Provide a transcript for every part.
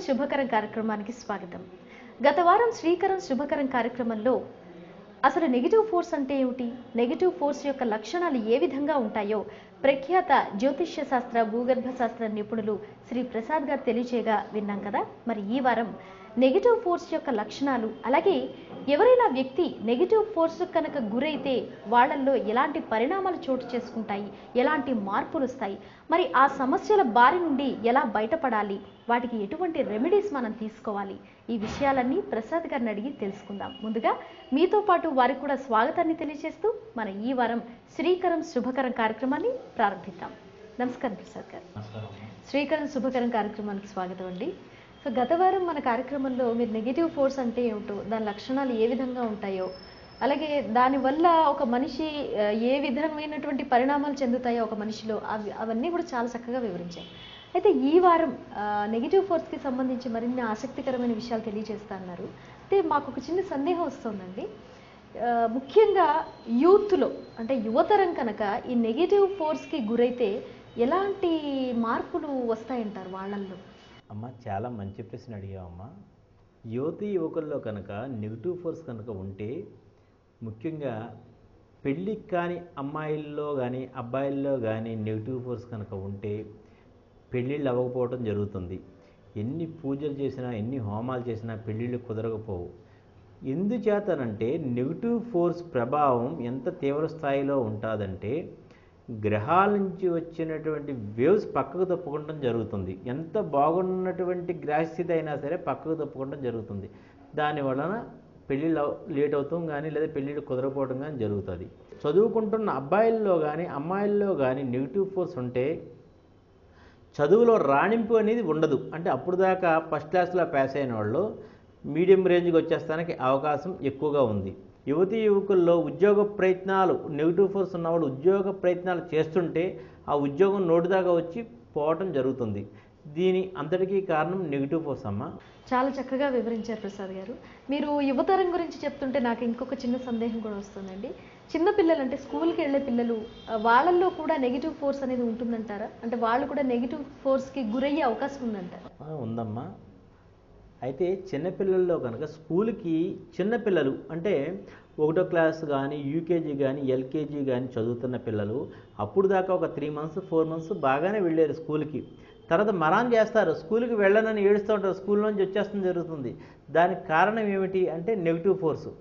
శుభకరం కార్యక్రమానికి స్వాగతం. గత వారం శ్రీకరం శుభకరం కార్యక్రమంలో అసలు నెగిటివ్ ఫోర్స్ అంటే ఏమిటి, నెగిటివ్ ఫోర్స్ యొక్క లక్షణాలు ఏ విధంగా ఉంటాయో ప్రఖ్యాత జ్యోతిష్య శాస్త్ర భూగర్భ శాస్త్ర నిపుణులు శ్రీ ప్రసాద్ గారు తెలియచేయగా విన్నాం కదా. మరి ఈ వారం నెగిటివ్ ఫోర్స్ యొక్క లక్షణాలు, అలాగే ఎవరైనా వ్యక్తి నెగిటివ్ ఫోర్స్ కనుక గురైతే వాళ్ళల్లో ఎలాంటి పరిణామాలు చోటు చేసుకుంటాయి, ఎలాంటి మార్పులు వస్తాయి, మరి ఆ సమస్యల బారి నుండి ఎలా బయటపడాలి, వాటికి ఎటువంటి రెమెడీస్ మనం తీసుకోవాలి, ఈ విషయాలన్నీ ప్రసాద్ గారిని అడిగి తెలుసుకుందాం. ముందుగా మీతో పాటు వారికి కూడా స్వాగతాన్ని తెలియజేస్తూ మన ఈ వారం శ్రీకరం శుభకరం కార్యక్రమాన్ని ప్రారంభిద్దాం. నమస్కారం ప్రసాద్ గారు. శ్రీకరం శుభకరం కార్యక్రమానికి స్వాగతం అండి. సో గత వారం మన కార్యక్రమంలో మీరు నెగిటివ్ ఫోర్స్ అంటే ఏమిటో, దాని లక్షణాలు ఏ విధంగా ఉంటాయో, అలాగే దానివల్ల ఒక మనిషి ఏ విధమైనటువంటి పరిణామాలు చెందుతాయో ఒక మనిషిలో, అవన్నీ కూడా చాలా చక్కగా వివరించాయి. అయితే ఈ వారం నెగిటివ్ ఫోర్స్కి సంబంధించి మరిన్ని ఆసక్తికరమైన విషయాలు తెలియజేస్తా అన్నారు. అయితే మాకు ఒక చిన్న సందేహం వస్తుందండి. ముఖ్యంగా యూత్లో అంటే యువతరం కనుక ఈ నెగిటివ్ ఫోర్స్కి గురైతే ఎలాంటి మార్పులు వస్తాయంటారు వాళ్ళల్లో? అమ్మ, చాలా మంచి ప్రశ్న అడిగావమ్మా. యువతీ యువకుల్లో కనుక నెగిటివ్ ఫోర్స్ కనుక ఉంటే, ముఖ్యంగా పెళ్ళి కాని అమ్మాయిల్లో కానీ అబ్బాయిల్లో కానీ నెగిటివ్ ఫోర్స్ కనుక ఉంటే పెళ్ళిళ్ళు అవ్వకపోవడం జరుగుతుంది. ఎన్ని పూజలు చేసినా ఎన్ని హోమాలు చేసినా పెళ్ళిళ్ళు కుదరకపోవు. ఎందుచేతనంటే నెగిటివ్ ఫోర్స్ ప్రభావం ఎంత తీవ్ర స్థాయిలో ఉంటుందంటే గ్రహాల నుంచి వచ్చినటువంటి వేవ్స్ పక్కకు తప్పుకోవడం జరుగుతుంది. ఎంత బాగున్నటువంటి గ్రహస్థితి అయినా సరే పక్కకు తప్పుకోవడం జరుగుతుంది. దాని వలన పెళ్ళిళ్ళు లేట్ అవుతాం కానీ లేదా పెళ్ళిళ్ళు కుదరకపోవడం కానీ జరుగుతుంది. చదువుకుంటున్న అబ్బాయిల్లో కానీ అమ్మాయిల్లో కానీ నెగిటివ్ ఫోర్స్ ఉంటే చదువులో రాణింపు అనేది ఉండదు. అంటే అప్పుడు దాకా ఫస్ట్ క్లాస్లో పాస్ అయిన వాళ్ళు మీడియం రేంజ్కి వచ్చేస్తానికి అవకాశం ఎక్కువగా ఉంది. యువతీ యువకుల్లో ఉద్యోగ ప్రయత్నాలు, నెగిటివ్ ఫోర్స్ ఉన్నవాళ్ళు ఉద్యోగ ప్రయత్నాలు చేస్తుంటే ఆ ఉద్యోగం నోటి దాకా వచ్చి పోవటం జరుగుతుంది. దీని అంతటికీ కారణం నెగిటివ్ ఫోర్స్ అమ్మ. చాలా చక్కగా వివరించారు ప్రసాద్ గారు. మీరు యువతరం గురించి చెప్తుంటే నాకు ఇంకొక చిన్న సందేహం కూడా వస్తుందండి. చిన్నపిల్లలు అంటే స్కూల్కి వెళ్ళే పిల్లలు, వాళ్ళల్లో కూడా నెగిటివ్ ఫోర్స్ అనేది ఉంటుందంటారా? అంటే వాళ్ళు కూడా నెగిటివ్ ఫోర్స్కి గురయ్యే అవకాశం ఉందంటారా? ఉందమ్మా. అయితే చిన్నపిల్లల్లో కనుక స్కూల్కి చిన్నపిల్లలు అంటే 1వ క్లాస్ కానీ యూకేజీ కానీ ఎల్కేజీ కానీ చదువుతున్న పిల్లలు అప్పుడు దాకా ఒక 3 months 4 months బాగానే వెళ్ళారు స్కూల్కి. తర్వాత మరాన్ చేస్తారు, స్కూల్కి వెళ్ళనని ఏడుస్తూ ఉంటారు, స్కూల్ నుంచి వచ్చేస్తుంది జరుగుతుంది. దానికి కారణం ఏమిటి అంటే నెగిటివ్ ఫోర్సు.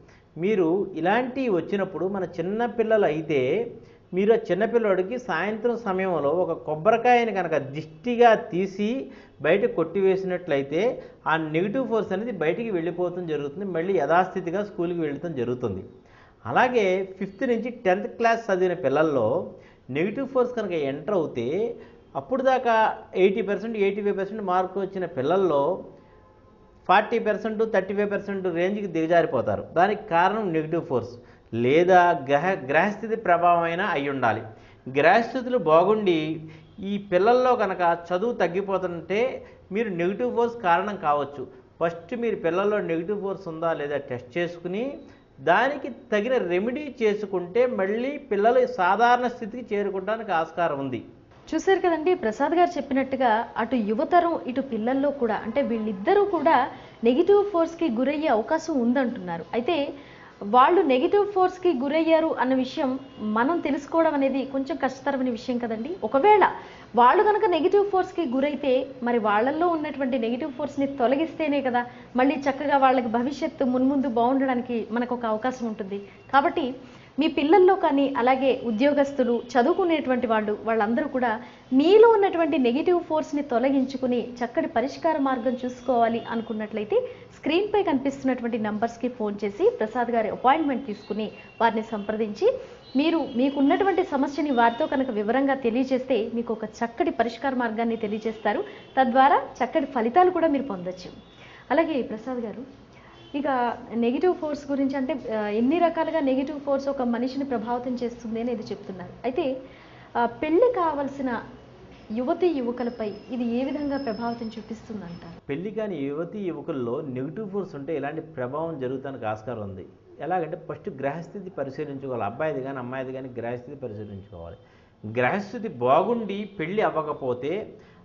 మీరు ఇలాంటివి వచ్చినప్పుడు మన చిన్నపిల్లలు అయితే మీరు ఆ చిన్నపిల్లడికి సాయంత్రం సమయంలో ఒక కొబ్బరికాయని కనుక దిష్టిగా తీసి బయట కొట్టివేసినట్లయితే ఆ నెగిటివ్ ఫోర్స్ అనేది బయటికి వెళ్ళిపోవడం జరుగుతుంది, మళ్ళీ యథాస్థితిగా స్కూల్కి వెళ్ళటం జరుగుతుంది. అలాగే 5th నుంచి 10th క్లాస్ చదివిన పిల్లల్లో నెగిటివ్ ఫోర్స్ కనుక ఎంటర్ అవుతే అప్పుడు దాకా 80% 85% మార్కు వచ్చిన పిల్లల్లో 40% 35% రేంజ్కి దిగజారిపోతారు. దానికి కారణం నెగిటివ్ ఫోర్స్ లేదా గ్రహస్థితి ప్రభావమైనా అయి ఉండాలి. గ్రహస్థితులు బాగుండి ఈ పిల్లల్లో కనుక చదువు తగ్గిపోతుంటే మీరు నెగిటివ్ ఫోర్స్ కారణం కావచ్చు. ఫస్ట్ మీరు పిల్లల్లో నెగిటివ్ ఫోర్స్ ఉందా లేదా టెస్ట్ చేసుకుని దానికి తగిన రెమెడీ చేసుకుంటే మళ్ళీ పిల్లలు సాధారణ స్థితికి చేరుకోవడానికి ఆస్కారం ఉంది. చూశారు కదండి, ప్రసాద్ గారు చెప్పినట్టుగా అటు యువతరం ఇటు పిల్లల్లో కూడా అంటే వీళ్ళిద్దరూ కూడా నెగిటివ్ ఫోర్స్కి గురయ్యే అవకాశం ఉందంటున్నారు. అయితే వాళ్ళు నెగిటివ్ ఫోర్స్కి గురయ్యారు అన్న విషయం మనం తెలుసుకోవడం అనేది కొంచెం కష్టతరమైన విషయం కదండి. ఒకవేళ వాళ్ళు కనుక నెగిటివ్ ఫోర్స్కి గురైతే మరి వాళ్ళల్లో ఉన్నటువంటి నెగిటివ్ ఫోర్స్ని తొలగిస్తేనే కదా మళ్ళీ చక్కగా వాళ్ళకి భవిష్యత్తు మున్ముందు బాగుండడానికి మనకు ఒక అవకాశం ఉంటుంది. కాబట్టి మీ పిల్లల్లో కానీ అలాగే ఉద్యోగస్తులు చదువుకునేటువంటి వాళ్ళందరూ కూడా మీలో ఉన్నటువంటి నెగిటివ్ ఫోర్స్ని తొలగించుకుని చక్కటి పరిష్కార మార్గం చూసుకోవాలి అనుకున్నట్లయితే స్క్రీన్పై కనిపిస్తున్నటువంటి నంబర్స్కి ఫోన్ చేసి ప్రసాద్ గారి అపాయింట్మెంట్ తీసుకుని వారిని సంప్రదించి మీకున్నటువంటి సమస్యని వారితో కనుక వివరంగా తెలియజేస్తే మీకు ఒక చక్కటి పరిష్కార మార్గాన్ని తెలియజేస్తారు. తద్వారా చక్కటి ఫలితాలు కూడా మీరు పొందొచ్చు. అలాగే ప్రసాద్ గారు, ఇక నెగిటివ్ ఫోర్స్ గురించి అంటే ఎన్ని రకాలుగా నెగిటివ్ ఫోర్స్ ఒక మనిషిని ప్రభావితం చేస్తుంది అనేది చెప్తున్నారు. అయితే పెళ్లి కావాల్సిన యువతీ యువకులపై ఇది ఏ విధంగా ప్రభావితం చూపిస్తుందంటారు? పెళ్లి కాని యువతీ యువకుల్లో నెగిటివ్ ఫోర్స్ ఉంటే ఇలాంటి ప్రభావం జరుగుతానికి ఆస్కారం ఉంది. ఎలాగంటే ఫస్ట్ గ్రహస్థితి పరిశీలించుకోవాలి. అబ్బాయిది కానీ అమ్మాయిది కానీ గ్రహస్థితి పరిశీలించుకోవాలి. గ్రహస్థితి బాగుండి పెళ్ళి అవ్వకపోతే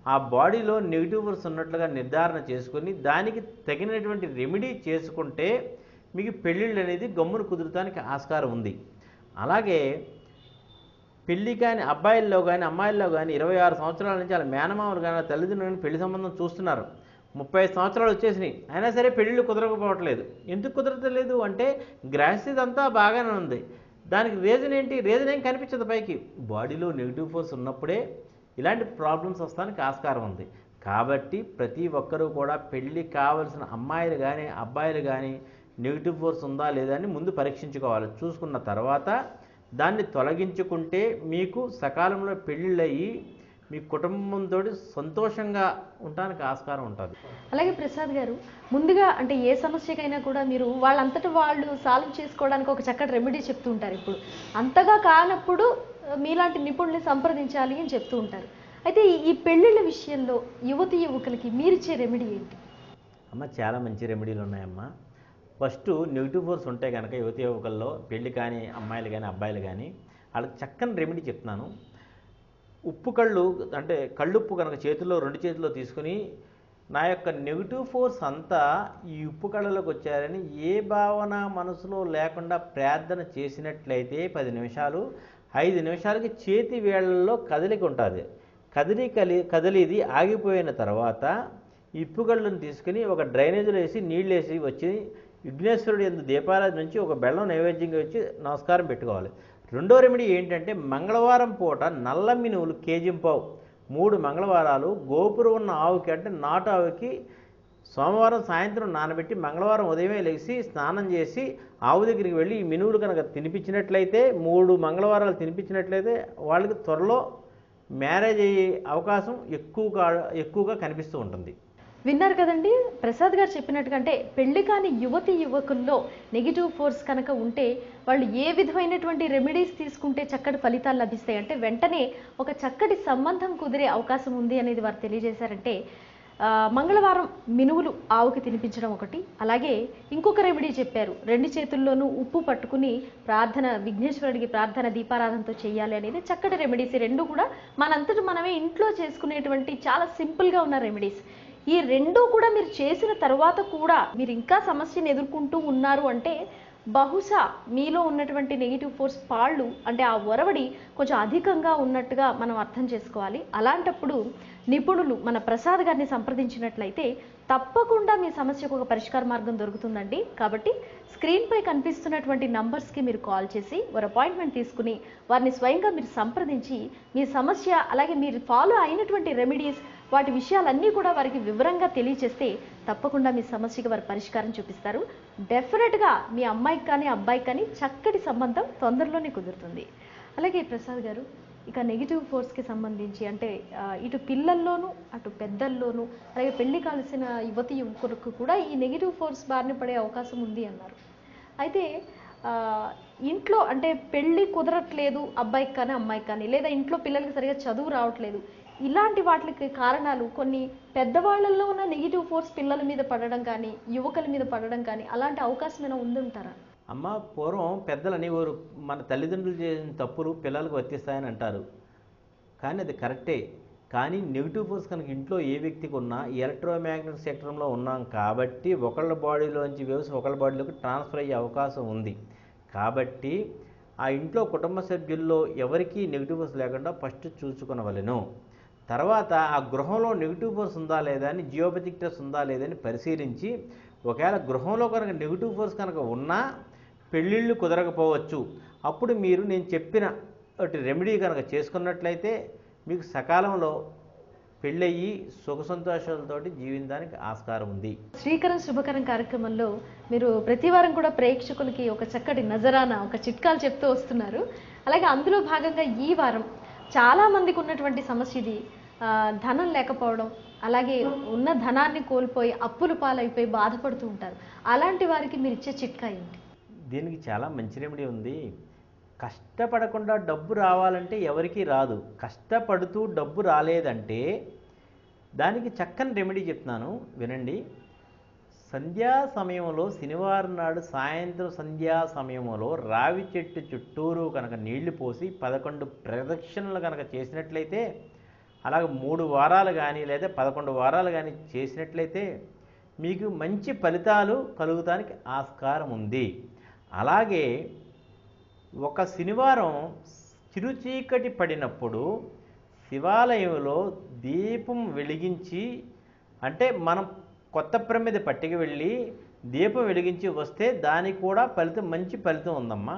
ఆ బాడీలో నెగిటివ్ ఫోర్స్ ఉన్నట్లుగా నిర్ధారణ చేసుకొని దానికి తగినటువంటి రెమెడీ చేసుకుంటే మీకు పెళ్ళిళ్ళు అనేది గమ్మును కుదురుతానికి ఆస్కారం ఉంది. అలాగే పెళ్ళి కానీ అబ్బాయిల్లో కానీ అమ్మాయిల్లో కానీ 26 సంవత్సరాల నుంచి వాళ్ళ మేనమామలు కానీ తల్లిదండ్రులు కానీ పెళ్లి సంబంధం చూస్తున్నారు. 35 సంవత్సరాలు వచ్చేసినాయి, అయినా సరే పెళ్ళిళ్ళు కుదరకపోవట్లేదు. ఎందుకు కుదరట్లేదు అంటే గ్రహస్థితి అంతా బాగానే ఉంది. దానికి రీజన్ ఏంటి? రీజన్ ఏం కనిపించదు పైకి. బాడీలో నెగిటివ్ ఫోర్స్ ఉన్నప్పుడే ఇలాంటి ప్రాబ్లమ్స్ వస్తానికి ఆస్కారం ఉంది. కాబట్టి ప్రతి ఒక్కరూ కూడా పెళ్ళి కావలసిన అమ్మాయిలు కానీ అబ్బాయిలు కానీ నెగిటివ్ ఫోర్స్ ఉందా లేదా అని ముందు పరీక్షించుకోవాలి. చూసుకున్న తర్వాత దాన్ని తొలగించుకుంటే మీకు సకాలంలో పెళ్ళిళ్ళు అయ్యి మీ కుటుంబంతో సంతోషంగా ఉండడానికి ఆస్కారం ఉంటుంది. అలాగే ప్రసాద్ గారు, ముందుగా అంటే ఏ సమస్యకైనా కూడా మీరు వాళ్ళంతటా వాళ్ళు సాల్వ్ చేసుకోవడానికి ఒక చక్కటి రెమెడీ చెప్తూ ఉంటారు. ఇప్పుడు అంతగా కానప్పుడు మీలాంటి నిపుణుల్ని సంప్రదించాలి అని చెప్తూ ఉంటారు. అయితే ఈ పెళ్ళిళ్ళ విషయంలో యువతి యువకులకి మీరిచ్చే రెమెడీ ఏంటి? అమ్మ, చాలా మంచి రెమెడీలు ఉన్నాయమ్మా. ఫస్ట్ నెగిటివ్ ఫోర్స్ ఉంటే కనుక యువతి యువకుల్లో పెళ్ళి కానీ అమ్మాయిలు కానీ అబ్బాయిలు కానీ వాళ్ళకి చక్కని రెమెడీ చెప్తున్నాను. ఉప్పు కళ్ళు అంటే కళ్ళుప్పు కనుక చేతుల్లో 2 చేతుల్లో తీసుకుని నా యొక్క నెగిటివ్ ఫోర్స్ అంతా ఈ ఉప్పు కళ్ళలోకి వచ్చారని ఏ భావన మనసులో లేకుండా ప్రార్థన చేసినట్లయితే 10 నిమిషాలు 5 నిమిషాలకి చేతి వేళ్లలో కదలిక ఉంటుంది. కదిలిది ఆగిపోయిన తర్వాత ఈ ఉప్పు కళ్ళను తీసుకుని ఒక డ్రైనేజీలో వేసి నీళ్ళు వేసి వచ్చి విఘ్నేశ్వరుడు ఎందు దీపారాధన నుంచి ఒక బెల్లం నైవేద్యంగా వచ్చి నమస్కారం పెట్టుకోవాలి. రెండో రెమెడీ ఏంటంటే మంగళవారం పూట నల్ల మినువులు కేజింపావు 3 మంగళవారాలు గోపురం ఉన్న ఆవుకి అంటే నాటు ఆవుకి సోమవారం సాయంత్రం నానబెట్టి మంగళవారం ఉదయమే లేచి స్నానం చేసి ఆవు దగ్గరికి వెళ్ళి ఈ మినువులు కనుక తినిపించినట్లయితే 3 మంగళవారాలు తినిపించినట్లయితే వాళ్ళకి త్వరలో మ్యారేజ్ అయ్యే అవకాశం ఎక్కువగా కనిపిస్తూ ఉంటుంది. విన్నారు కదండి ప్రసాద్ గారు చెప్పినట్టుగా, అంటే పెళ్లి కాని యువతి యువకుల్లో నెగిటివ్ ఫోర్స్ కనుక ఉంటే వాళ్ళు ఏ విధమైనటువంటి రెమెడీస్ తీసుకుంటే చక్కటి ఫలితాలు లభిస్తాయి, అంటే వెంటనే ఒక చక్కటి సంబంధం కుదిరే అవకాశం ఉంది అనేది వారు తెలియజేశారంటే మంగళవారం మినువులు ఆవుకి తినిపించడం ఒకటి. అలాగే ఇంకొక రెమెడీ చెప్పారు, 2 చేతుల్లోనూ ఉప్పు పట్టుకుని ప్రార్థన విఘ్నేశ్వరుడికి ప్రార్థన దీపారాధనతో చేయాలి అనేది చక్కటి రెమెడీస్. ఈ 2 కూడా మనంతటి మనమే ఇంట్లో చేసుకునేటువంటి చాలా సింపుల్గా ఉన్న రెమెడీస్. ఈ 2 కూడా మీరు చేసిన తర్వాత కూడా మీరు ఇంకా సమస్యను ఎదుర్కొంటూ ఉన్నారు అంటే బహుశా మీలో ఉన్నటువంటి నెగిటివ్ ఫోర్స్ పాళ్ళు అంటే ఆ ఒరవడి కొంచెం అధికంగా ఉన్నట్టుగా మనం అర్థం చేసుకోవాలి. అలాంటప్పుడు నిపుణులు మన ప్రసాద్ గారిని సంప్రదించినట్లయితే తప్పకుండా మీ సమస్యకు ఒక పరిష్కార మార్గం దొరుకుతుందండి. కాబట్టి స్క్రీన్పై కనిపిస్తున్నటువంటి నంబర్స్కి మీరు కాల్ చేసి వారి అపాయింట్మెంట్ తీసుకుని వారిని స్వయంగా మీరు సంప్రదించి మీ సమస్య అలాగే మీరు ఫాలో అయినటువంటి రెమెడీస్ వాటి విషయాలన్నీ కూడా వారికి వివరంగా తెలియజేస్తే తప్పకుండా మీ సమస్యకి వారు పరిష్కారం చూపిస్తారు. డెఫినెట్గా మీ అమ్మాయికి కానీ అబ్బాయికి కానీ చక్కటి సంబంధం తొందరలోనే కుదురుతుంది. అలాగే ప్రసాద్ గారు, ఇక నెగిటివ్ ఫోర్స్కి సంబంధించి అంటే ఇటు పిల్లల్లోనూ అటు పెద్దల్లోనూ అలాగే పెళ్లి కాల్సిన యువతి యువకులకు కూడా ఈ నెగిటివ్ ఫోర్స్ బారిన పడే అవకాశం ఉంది అన్నారు. అయితే ఇంట్లో అంటే పెళ్ళి కుదరట్లేదు అబ్బాయికి కానీ అమ్మాయికి కానీ, లేదా ఇంట్లో పిల్లలకి సరిగా చదువు రావట్లేదు, ఇలాంటి వాటికి కారణాలు కొన్ని పెద్దవాళ్ళల్లో ఉన్న నెగిటివ్ ఫోర్స్ పిల్లల మీద పడడం కానీ యువకుల మీద పడడం కానీ అలాంటి అవకాశం ఏమైనా ఉందంటారా? అమ్మ, పూర్వం పెద్దలు అనేవారు మన తల్లిదండ్రులు చేసిన తప్పులు పిల్లలకు వర్తిస్తాయని అంటారు. కానీ అది కరెక్టే. కానీ నెగిటివ్ ఫోర్స్ కనుక ఇంట్లో ఏ వ్యక్తికి ఉన్నా ఎలక్ట్రోమాగ్నెటిక్ సెక్టర్లో ఉన్నాం కాబట్టి ఒకళ్ళ బాడీలోంచి వేవ్స్ ఒకళ్ళ బాడీలోకి ట్రాన్స్ఫర్ అయ్యే అవకాశం ఉంది. కాబట్టి ఆ ఇంట్లో కుటుంబ సభ్యుల్లో ఎవరికీ నెగిటివ్ ఫోర్స్ లేకుండా ఫస్ట్ చూసుకునవలెను. తర్వాత ఆ గృహంలో నెగిటివ్ ఫోర్స్ ఉందా లేదా అని జియోపతిక్ టెస్ట్ ఉందా లేదని పరిశీలించి ఒకవేళ గృహంలో కనుక నెగిటివ్ ఫోర్స్ కనుక ఉన్నా పెళ్ళిళ్ళు కుదరకపోవచ్చు. అప్పుడు మీరు నేను చెప్పిన రెమెడీ కనుక చేసుకున్నట్లయితే మీకు సకాలంలో పెళ్ళయ్యి సుఖ సంతోషాలతోటి జీవించడానికి ఆస్కారం ఉంది. శ్రీకరం శుభకరం కార్యక్రమంలో మీరు ప్రతి వారం కూడా ప్రేక్షకులకి ఒక చక్కటి నజరాన ఒక చిట్కాలు చెప్తూ వస్తున్నారు. అలాగే అందులో భాగంగా ఈ వారం చాలా మందికి ఉన్నటువంటి సమస్య ఇది, ధనం లేకపోవడం, అలాగే ఉన్న ధనాన్ని కోల్పోయి అప్పుల పాలైపోయి బాధపడుతూ ఉంటారు. అలాంటి వారికి మీరు ఇచ్చే చిట్కా ఏంటి? దీనికి చాలా మంచి రెమెడీ ఉంది. కష్టపడకుండా డబ్బు రావాలంటే ఎవరికీ రాదు. కష్టపడుతూ డబ్బు రాలేదంటే దానికి చక్కని రెమెడీ చెప్తున్నాను, వినండి. సంధ్యా సమయంలో శనివారం నాడు సాయంత్రం సంధ్యా సమయంలో రావి చెట్టు చుట్టూరు కనుక నీళ్లు పోసి 11 ప్రదక్షిణలు కనుక చేసినట్లయితే అలాగే 3 వారాలు కానీ లేదా 11 వారాలు కానీ చేసినట్లయితే మీకు మంచి ఫలితాలు కలుగుతానికి ఆస్కారం ఉంది. అలాగే ఒక శనివారం చిరుచీకటి పడినప్పుడు శివాలయంలో దీపం వెలిగించి, అంటే మనం కొత్త ప్రమిద పట్టుకు వెళ్ళి దీపం వెలిగించి వస్తే దానికి కూడా మంచి ఫలితం ఉందమ్మా.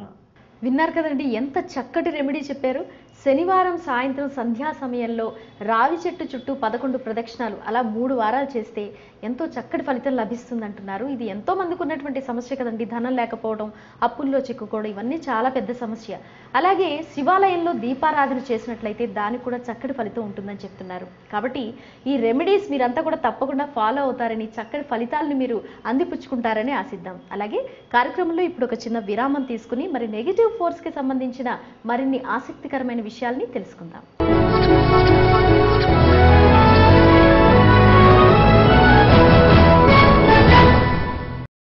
విన్నారు కదండి, ఎంత చక్కటి రెమెడీ చెప్పారు. శనివారం సాయంత్రం సంధ్యా సమయంలో రావి చెట్టు చుట్టూ 11 ప్రదక్షిణాలు అలా 3 వారాలు చేస్తే ఎంతో చక్కటి ఫలితం లభిస్తుంది అంటున్నారు. ఇది ఎంతో మందికి ఉన్నటువంటి సమస్య కదండి, ధనం లేకపోవడం, అప్పుల్లో చిక్కుకోవడం, ఇవన్నీ చాలా పెద్ద సమస్య. అలాగే శివాలయంలో దీపారాధన చేసినట్లయితే దానికి కూడా చక్కటి ఫలితం ఉంటుందని చెప్తున్నారు. కాబట్టి ఈ రెమెడీస్ మీరంతా కూడా తప్పకుండా ఫాలో అవుతారని, చక్కటి ఫలితాలను మీరు అందిపుచ్చుకుంటారని ఆశిద్దాం. అలాగే కార్యక్రమంలో ఇప్పుడు ఒక చిన్న విరామం తీసుకుని మరి నెగిటివ్ ఫోర్స్కి సంబంధించిన మరిన్ని ఆసక్తికరమైన విషయాల్ని తెలుసుకుందాం.